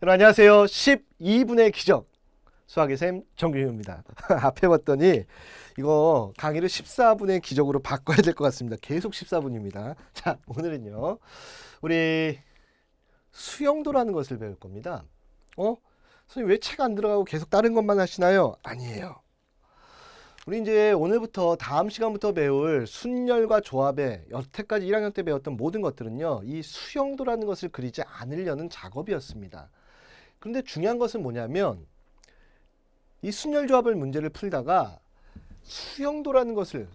여러분 안녕하세요. 12분의 기적 수학의 쌤 정규현입니다. 앞에 봤더니 이거 강의를 14분의 기적으로 바꿔야 될 것 같습니다. 계속 14분입니다. 자, 오늘은요. 우리 수영도라는 것을 배울 겁니다. 선생님 왜 책 안 들어가고 계속 다른 것만 하시나요? 아니에요. 우리 이제 오늘부터 다음 시간부터 배울 순열과 조합의 여태까지 1학년 때 배웠던 모든 것들은요. 이 수영도라는 것을 그리지 않으려는 작업이었습니다. 그런데 중요한 것은 뭐냐면 이 순열조합을 문제를 풀다가 수영도라는 것을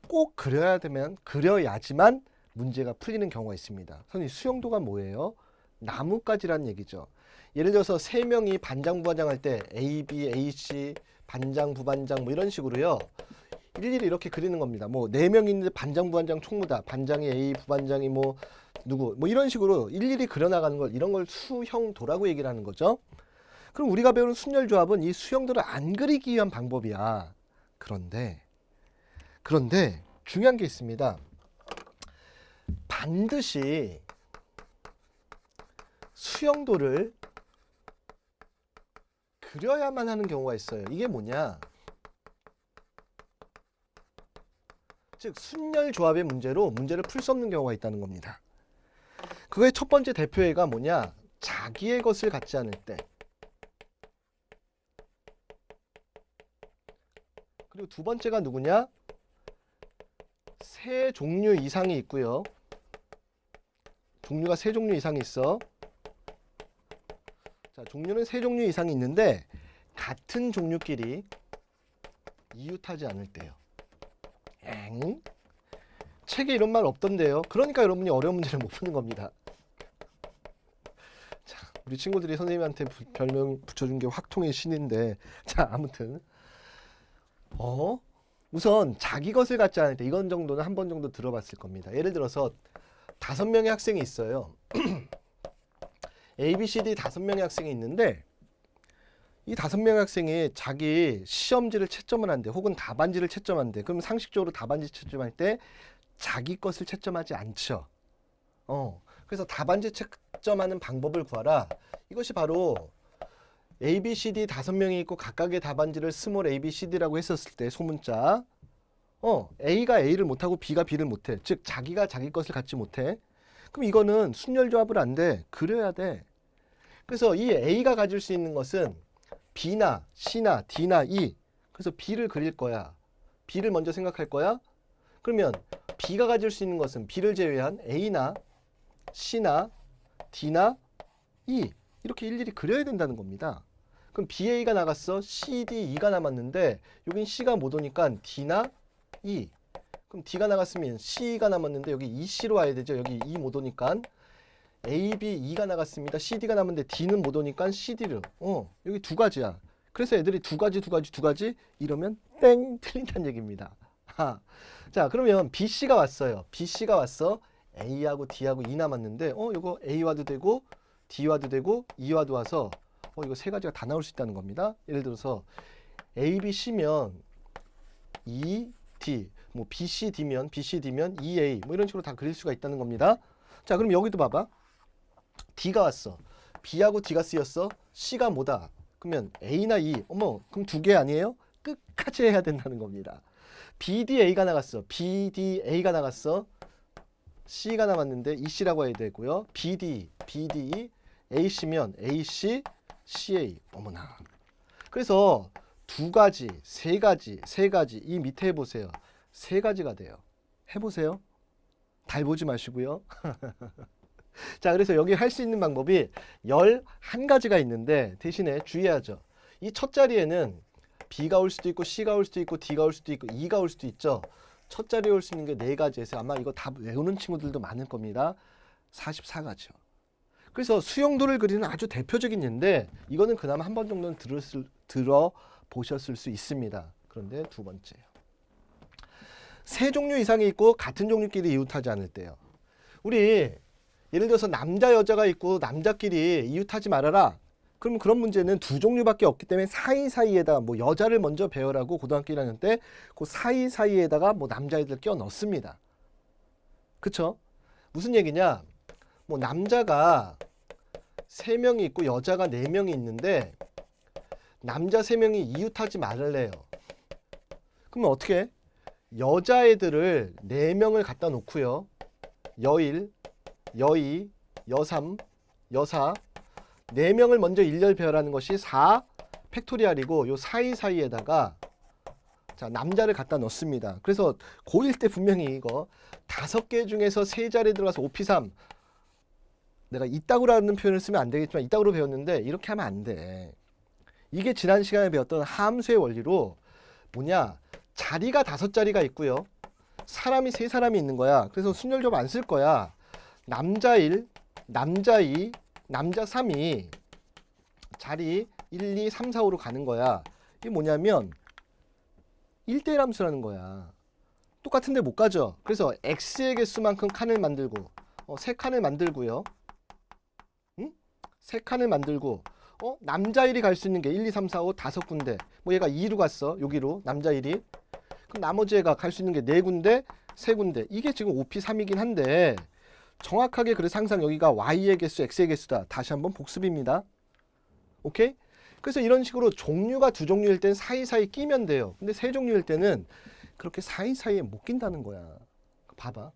꼭 그려야지만 문제가 풀리는 경우가 있습니다. 선생님 수영도가 뭐예요? 나뭇가지라는 얘기죠. 예를 들어서 세 명이 반장 부반장 할 때 A, B, A, C 반장 부반장 뭐 이런 식으로요. 일일이 이렇게 그리는 겁니다. 뭐 네 명이 있는데 반장 부반장 총무다. 반장이 A, 부반장이 뭐 누구 뭐 이런 식으로 일일이 그려나가는 걸 이런 걸 수형도라고 얘기를 하는 거죠. 그럼 우리가 배우는 순열조합은 이 수형도를 안 그리기 위한 방법이야. 그런데 중요한 게 있습니다. 반드시 수형도를 그려야만 하는 경우가 있어요. 이게 뭐냐? 즉 순열조합의 문제를 풀 수 없는 경우가 있다는 겁니다. 그거의 첫 번째 대표예가 뭐냐? 자기의 것을 갖지 않을 때. 그리고 두 번째가 누구냐? 세 종류 이상이 있고요. 종류가 세 종류 이상이 있어. 자, 종류는 세 종류 이상이 있는데 같은 종류끼리 이웃하지 않을 때요. 책에 이런 말 없던데요. 그러니까 여러분이 어려운 문제를 못 푸는 겁니다. 자, 우리 친구들이 선생님한테 별명 붙여준 게 확통의 신인데, 자, 아무튼 우선 자기 것을 갖지 않을 때 이건 정도는 한 번 정도 들어봤을 겁니다. 예를 들어서 5명의 학생이 있어요. A, B, C, D 5명의 학생이 있는데 이 5명의 학생이 자기 시험지를 채점을 한대 혹은 답안지를 채점한대. 그럼 상식적으로 답안지 채점할 때 자기 것을 채점하지 않죠. 그래서 답안지 채점하는 방법을 구하라. 이것이 바로 A, B, C, D 5명이 있고 각각의 답안지를 스몰 A, B, C, D라고 했었을 때 소문자 A가 A를 못하고 B가 B를 못해. 즉 자기가 자기 것을 갖지 못해. 그럼 이거는 순열조합을 안 돼. 그려야 돼. 그래서 이 A가 가질 수 있는 것은 B나 C나 D나 E. 그래서 B를 그릴 거야. B를 먼저 생각할 거야. 그러면 B가 가질 수 있는 것은 B를 제외한 A나 C나 D나 E. 이렇게 일일이 그려야 된다는 겁니다. 그럼 BA가 나갔어. CD, E가 남았는데 여긴 C가 못 오니까 D나 E. 그럼 D가 나갔으면 C가 남았는데 여기 EC로 와야 되죠. 여기 E 못 오니까 A, B, E가 나갔습니다. CD가 남았는데 D는 못 오니까 CD를. 여기 두 가지야. 그래서 애들이 두 가지 이러면 땡 틀린다는 얘기입니다. 자, 그러면 BC가 왔어요. BC가 왔어. A하고 D하고 E 남았는데 이거 A와도 되고 D와도 되고 E와도 와서 이거 세 가지가 다 나올 수 있다는 겁니다. 예를 들어서 A, B, C면 E, D, 뭐 B, C, D면 E, A 뭐 이런 식으로 다 그릴 수가 있다는 겁니다. 자, 그럼 여기도 봐봐. D가 왔어. B하고 D가 쓰였어. C가 뭐다? 그러면 A나 E. 그럼 두 개 아니에요? 끝까지 해야 된다는 겁니다. BDA가 나갔어. BDA가 나갔어. C가 남았는데 EC라고 해야 되고요. BDE, AC면 AC, CA. 어머나. 그래서 두 가지, 세 가지 이 밑에 해보세요. 세 가지가 돼요. 해보세요. 달 보지 마시고요. 자, 그래서 여기 할 수 있는 방법이 11가지가 있는데 대신에 주의하죠. 이 첫 자리에는 B가 올 수도 있고 C가 올 수도 있고 D가 올 수도 있고 E가 올 수도 있죠. 첫 자리에 올 수 있는 게 4가지에서 아마 이거 다 외우는 친구들도 많을 겁니다. 44가지요. 그래서 수영도를 그리는 아주 대표적인 예인데 이거는 그나마 한 번 정도는 들어보셨을 수 있습니다. 그런데 두 번째요. 세 종류 이상이 있고 같은 종류끼리 이웃하지 않을 때요. 우리 예를 들어서 남자 여자가 있고 남자끼리 이웃하지 말아라. 그럼 그런 문제는 두 종류밖에 없기 때문에 사이사이에다가 뭐 여자를 먼저 배우라고 고등학교 1학년 때 그 사이사이에다가 뭐 남자애들 끼워 넣습니다. 그쵸? 무슨 얘기냐? 뭐 남자가 3명이 있고 여자가 4명이 있는데 남자 3명이 이웃하지 말래요. 그러면 어떻게 해? 여자애들을 4명을 갖다 놓고요. 여1, 여2, 여3, 여4 4명을 먼저 일렬 배열하는 것이 4 팩토리얼이고 요 사이사이에다가 자 남자를 갖다 넣습니다. 그래서 고1 때 분명히 이거 5개 중에서 3자리에 들어가서 5P3 내가 이따구라는 표현을 쓰면 안 되겠지만 이따구로 배웠는데 이렇게 하면 안 돼. 이게 지난 시간에 배웠던 함수의 원리로 뭐냐 자리가 5자리가 있고요. 사람이 3사람이 있는 거야. 그래서 순열조합 안 쓸 거야. 남자 1, 남자 2, 남자 3이 자리 1, 2, 3, 4, 5로 가는 거야. 이게 뭐냐면 1대1 함수라는 거야. 똑같은데 못 가죠. 그래서 x의 개수만큼 칸을 만들고 3칸을 만들고요. 응? 3칸을 만들고 남자 1이 갈 수 있는 게 1, 2, 3, 4, 5 5군데 뭐 얘가 2로 갔어. 여기로 남자 1이 그럼 나머지 애가 갈 수 있는 게 4군데 3군데 이게 지금 5P3이긴 한데 정확하게 그래서 항상 여기가 y의 개수 x의 개수다. 다시 한번 복습입니다. 오케이? 그래서 이런 식으로 종류가 2종류일 땐 사이사이 끼면 돼요. 근데 3종류일 때는 그렇게 사이사이에 못 낀다는 거야. 봐봐.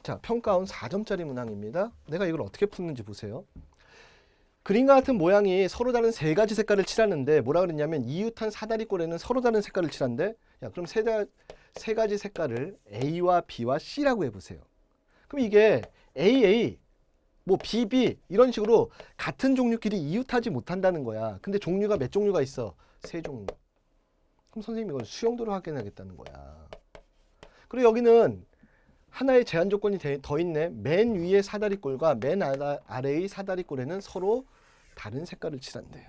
자, 평가원 4점짜리 문항입니다. 내가 이걸 어떻게 푸는지 보세요. 그림과 같은 모양이 서로 다른 3가지 색깔을 칠하는데 뭐라 그랬냐면 이웃한 사다리꼴에는 서로 다른 색깔을 칠한데 야, 그럼 세 가지 색깔을 A와 B와 C라고 해보세요. 그럼 이게 AA 뭐 BB 이런 식으로 같은 종류끼리 이웃하지 못한다는 거야. 근데 종류가 몇 종류가 있어? 3종류. 그럼 선생님이 이걸 수용도로 확인하겠다는 거야. 그리고 여기는 하나의 제한 조건이 더 있네. 맨 위의 사다리꼴과 맨 아래의 사다리꼴에는 서로 다른 색깔을 칠한대요.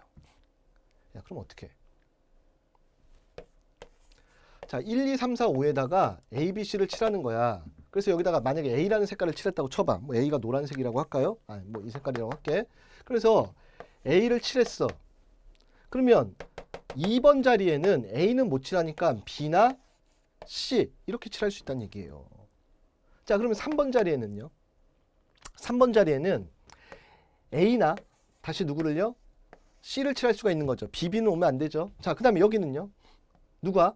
야, 그럼 어떻게 해? 자, 1, 2, 3, 4, 5에다가 A, B, C를 칠하는 거야. 그래서 여기다가 만약에 A라는 색깔을 칠했다고 쳐봐. 뭐 A가 노란색이라고 할까요? 뭐 이 색깔이라고 할게. 그래서 A를 칠했어. 그러면 2번 자리에는 A는 못 칠하니까 B나 C 이렇게 칠할 수 있다는 얘기예요. 자, 그러면 3번 자리에는요. 3번 자리에는 A나 다시 누구를요? C를 칠할 수가 있는 거죠. BB는 오면 안 되죠. 자, 그 다음에 여기는요. 누가?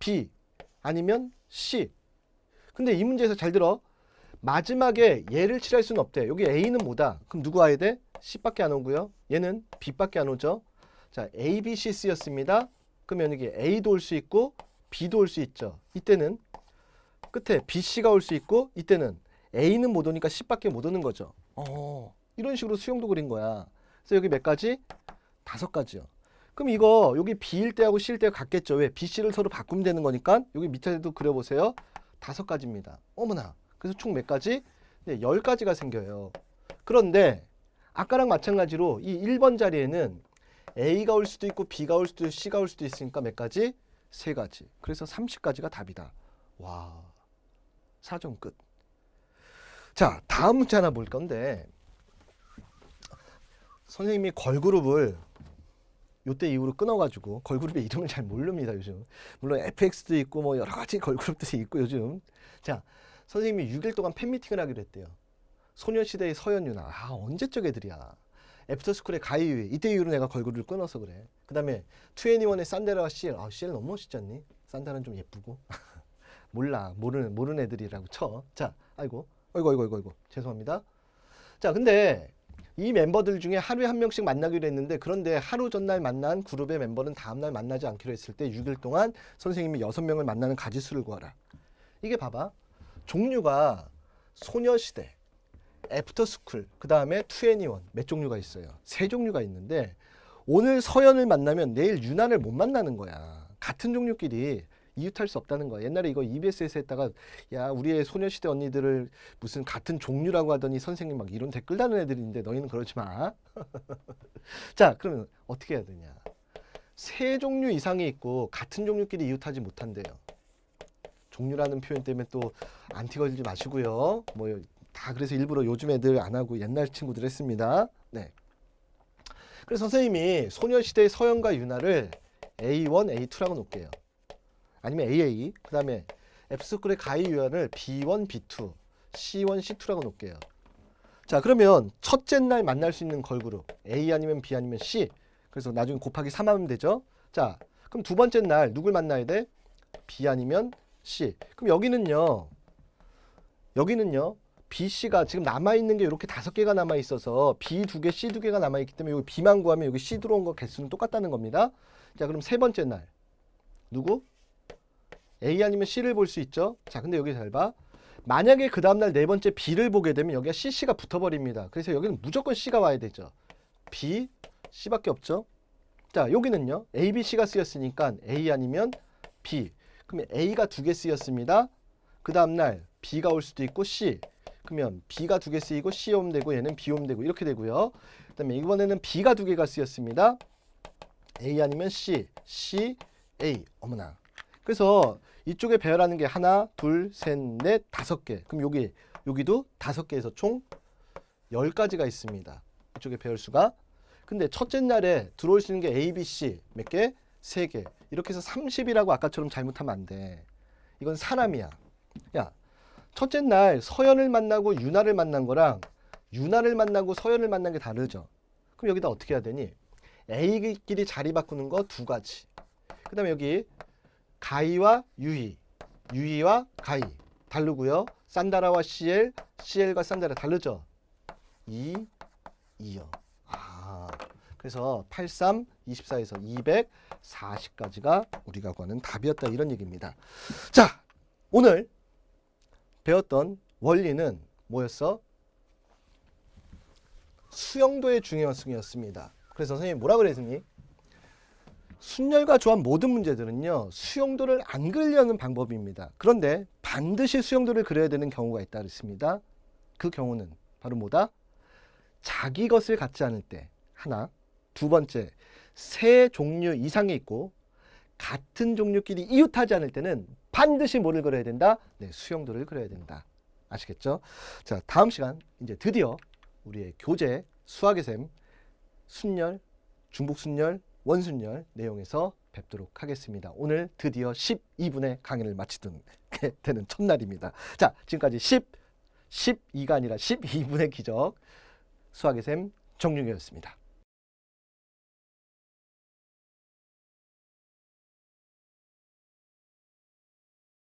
B 아니면 C. 근데 이 문제에서 잘 들어. 마지막에 얘를 칠할 수는 없대. 여기 A는 뭐다? 그럼 누구 와야 돼? C밖에 안 오고요. 얘는 B밖에 안 오죠. 자, A, B, C, C였습니다. 그러면 여기 A도 올 수 있고 B도 올 수 있죠. 이때는 끝에 B, C가 올 수 있고 이때는 A는 못 오니까 C밖에 못 오는 거죠. 이런 식으로 수용도 그린 거야. 그래서 여기 몇 가지? 5가지요. 그럼 이거 여기 B일 때하고 C일 때가 같겠죠. 왜? B, C를 서로 바꾸면 되는 거니까 여기 밑에도 그려보세요. 5가지입니다. 어머나. 그래서 총 몇 가지? 네, 10가지가 생겨요. 그런데 아까랑 마찬가지로 이 1번 자리에는 A가 올 수도 있고 B가 올 수도 있고 C가 올 수도 있으니까 몇 가지? 3가지. 그래서 30가지가 답이다. 와, 4점 끝. 자, 다음 문제 하나 볼 건데 선생님이 걸그룹을 요때 이후로 끊어가지고 걸그룹의 이름을 잘 모릅니다 요즘. 물론 FX도 있고 뭐 여러 가지 걸그룹들이 있고 요즘. 자, 선생님이 6일 동안 팬미팅을 하기로 했대요. 소녀시대의 서현유나 언제적 애들이야. 애프터스쿨의 가이유이 이때 이후로 내가 걸그룹을 끊어서 그래. 그 다음에 2NE1의 산데라와 CL. CL 너무 멋있지 않니? 산다는 좀 예쁘고. 몰라 모르는 애들이라고 쳐. 자, 아이고 죄송합니다. 자, 근데 이 멤버들 중에 하루에 한 명씩 만나기로 했는데 그런데 하루 전날 만난 그룹의 멤버는 다음날 만나지 않기로 했을 때 6일 동안 선생님이 6명을 만나는 가지수를 구하라. 이게 봐봐. 종류가 소녀시대, 애프터스쿨, 그 다음에 2NE1 몇 종류가 있어요? 3종류가 있는데 오늘 서연을 만나면 내일 유나를 못 만나는 거야. 같은 종류끼리 이웃할 수 없다는 거야. 옛날에 이거 EBS에서 했다가 야 우리의 소녀시대 언니들을 무슨 같은 종류라고 하더니 선생님 막 이런 댓글 다는 애들인데 너희는 그러지 마. 자, 그러면 어떻게 해야 되냐. 3종류 이상이 있고 같은 종류끼리 이웃하지 못한대요. 종류라는 표현 때문에 또 안티 걸리지 마시고요. 뭐 다 그래서 일부러 요즘 애들 안 하고 옛날 친구들 했습니다. 네. 그래서 선생님이 소녀시대의 서연과 유나를 A1, A2라고 놓을게요. 아니면 AA, 그 다음에 F스쿨의 가이유연을 B1, B2, C1, C2라고 놓을게요. 자, 그러면 첫째 날 만날 수 있는 걸그룹 A 아니면 B 아니면 C. 그래서 나중에 곱하기 3 하면 되죠. 자, 그럼 두 번째 날 누굴 만나야 돼? B 아니면 C. 그럼 여기는요. B, C가 지금 남아있는 게 이렇게 5개가 남아있어서 B 2개, C 2개가 남아있기 때문에 여기 B만 구하면 여기 C 들어온 거 개수는 똑같다는 겁니다. 자, 그럼 세 번째 날 누구? A 아니면 C를 볼 수 있죠. 자, 근데 여기 잘 봐. 만약에 그 다음날 네 번째 B를 보게 되면 여기가 C, C가 붙어버립니다. 그래서 여기는 무조건 C가 와야 되죠. B, C밖에 없죠. 자, 여기는요. A, B, C가 쓰였으니까 A 아니면 B. 그러면 A가 2개 쓰였습니다. 그 다음날 B가 올 수도 있고 C. 그러면 B가 2개 쓰이고 C 오면 되고 얘는 B 오면 되고 이렇게 되고요. 그 다음에 이번에는 B가 2개가 쓰였습니다. A 아니면 C, C, A. 어머나. 그래서 이쪽에 배열하는 게 하나, 둘, 셋, 넷, 5개. 그럼 여기도 5개에서 총 10가지가 있습니다. 이쪽에 배열수가. 근데 첫째 날에 들어올 수 있는 게 A, B, C 몇 개? 3개. 이렇게 해서 30이라고 아까처럼 잘못하면 안 돼. 이건 사람이야. 야, 첫째 날 서연을 만나고 유나를 만난 거랑 유나를 만나고 서연을 만난 게 다르죠. 그럼 여기다 어떻게 해야 되니? A끼리 자리 바꾸는 거 2가지. 그 다음에 여기 가이와 유희, 유희와 가이 다르고요. 산다라와 CL, CL과 산다라 다르죠. 2요. 그래서 83, 24에서 240까지가 우리가 구하는 답이었다 이런 얘기입니다. 자, 오늘 배웠던 원리는 뭐였어? 수용도의 중요성이었습니다. 그래서 선생님이 뭐라 그랬니? 순열과 조합 모든 문제들은요. 수용도를 안 그리려는 방법입니다. 그런데 반드시 수용도를 그려야 되는 경우가 있다 그랬습니다. 그 경우는 바로 뭐다? 자기 것을 갖지 않을 때 하나, 두 번째 세 종류 이상이 있고 같은 종류끼리 이웃하지 않을 때는 반드시 뭐를 그려야 된다? 네, 수용도를 그려야 된다. 아시겠죠? 자, 다음 시간 이제 드디어 우리의 교재 수학의 셈 순열, 중복순열, 원순열 내용에서 뵙도록 하겠습니다. 오늘 드디어 12분의 강의를 마치게 되는 첫날입니다. 자, 지금까지 12가 아니라 12분의 기적 수학의 셈 정윤이었습니다.